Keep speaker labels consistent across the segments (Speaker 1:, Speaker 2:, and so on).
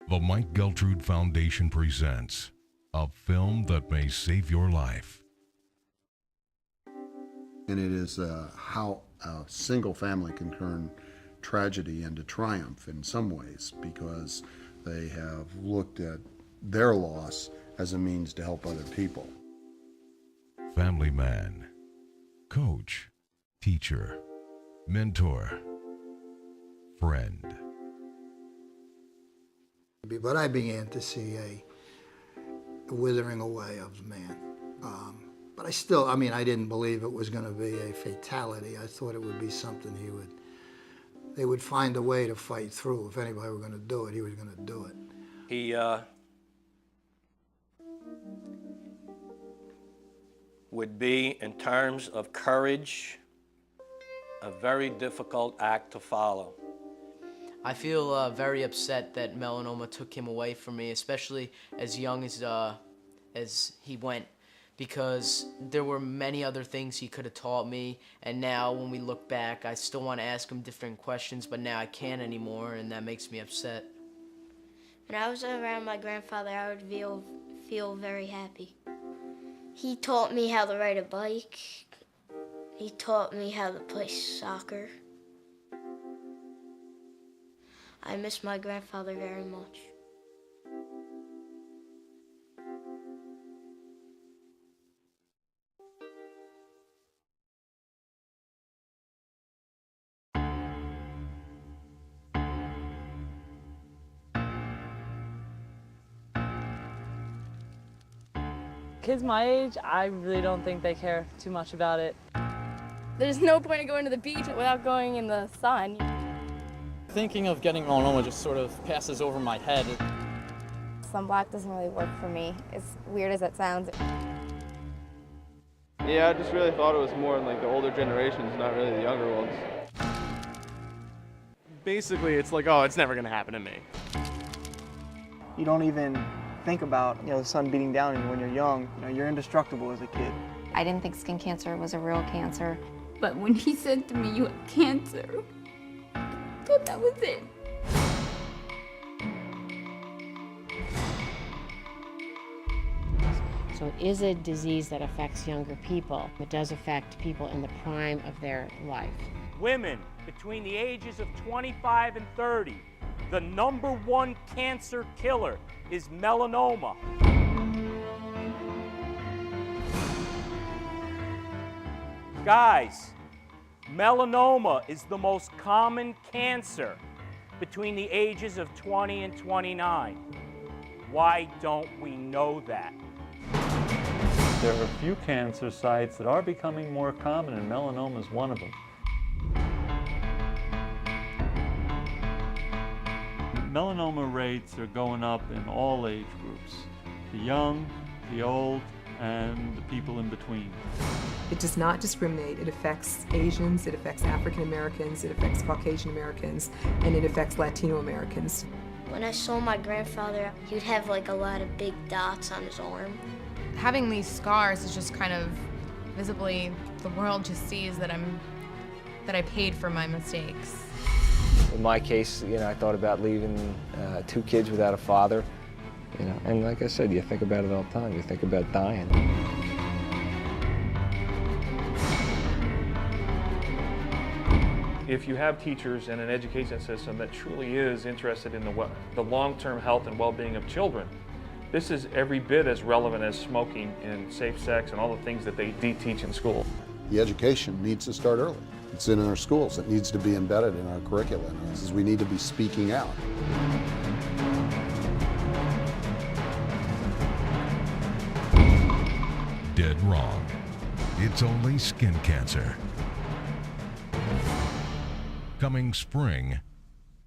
Speaker 1: The Mike Geltrude Foundation presents a film that may save your life.
Speaker 2: And it is how a single family can turn tragedy into triumph in some ways, because they have looked at their loss as a means to help other people.
Speaker 1: Family man, coach, teacher, mentor, friend.
Speaker 3: But I began to see a withering away of the man. But I didn't believe it was going to be a fatality. I thought it would be something they would find a way to fight through. If anybody were going to do it, he was going to do it.
Speaker 4: He would be, in terms of courage, a very difficult act to follow.
Speaker 5: I feel very upset that melanoma took him away from me, especially as young as he went, because there were many other things he could have taught me, and now when we look back, I still want to ask him different questions, but now I can't anymore, and that makes me upset.
Speaker 6: When I was around my grandfather, I would feel very happy. He taught me how to ride a bike. He taught me how to play soccer. I miss my grandfather very much.
Speaker 7: Kids my age, I really don't think they care too much about it.
Speaker 8: There's no point in going to the beach without going in the sun.
Speaker 9: Thinking of getting melanoma just sort of passes over my head.
Speaker 8: Sunblock doesn't really work for me, as weird as that sounds.
Speaker 10: Yeah, I just really thought it was more in like the older generations, not really the younger ones.
Speaker 11: Basically, it's like, oh, it's never gonna happen to me.
Speaker 12: You don't even think about, the sun beating down on you when you're young. You're indestructible as a kid.
Speaker 8: I didn't think skin cancer was a real cancer.
Speaker 13: But when he said to me, "You have cancer," I thought that was it.
Speaker 14: So it is a disease that affects younger people. It does affect people in the prime of their life.
Speaker 4: Women between the ages of 25 and 30, the #1 cancer killer is melanoma. Guys, melanoma is the most common cancer between the ages of 20 and 29. Why don't we know that?
Speaker 15: There are a few cancer sites that are becoming more common, and melanoma is one of them. Melanoma rates are going up in all age groups, the young, the old, and the people in between.
Speaker 16: It does not discriminate. It affects Asians, it affects African Americans, it affects Caucasian Americans, and it affects Latino Americans.
Speaker 6: When I saw my grandfather, he'd have like a lot of big dots on his arm.
Speaker 17: Having these scars is just kind of visibly, the world just sees that I paid for my mistakes.
Speaker 18: In my case, I thought about leaving 2 kids without a father, and like I said, you think about it all the time. You think about dying.
Speaker 10: If you have teachers and an education system that truly is interested in the long-term health and well-being of children, this is every bit as relevant as smoking and safe sex and all the things that they teach in school.
Speaker 2: The education needs to start early. It's in our schools. It needs to be embedded in our curriculum. We need to be speaking out.
Speaker 1: Dead wrong. It's only skin cancer. Coming spring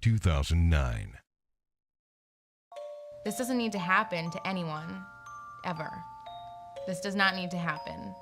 Speaker 1: 2009.
Speaker 17: This doesn't need to happen to anyone, ever. This does not need to happen.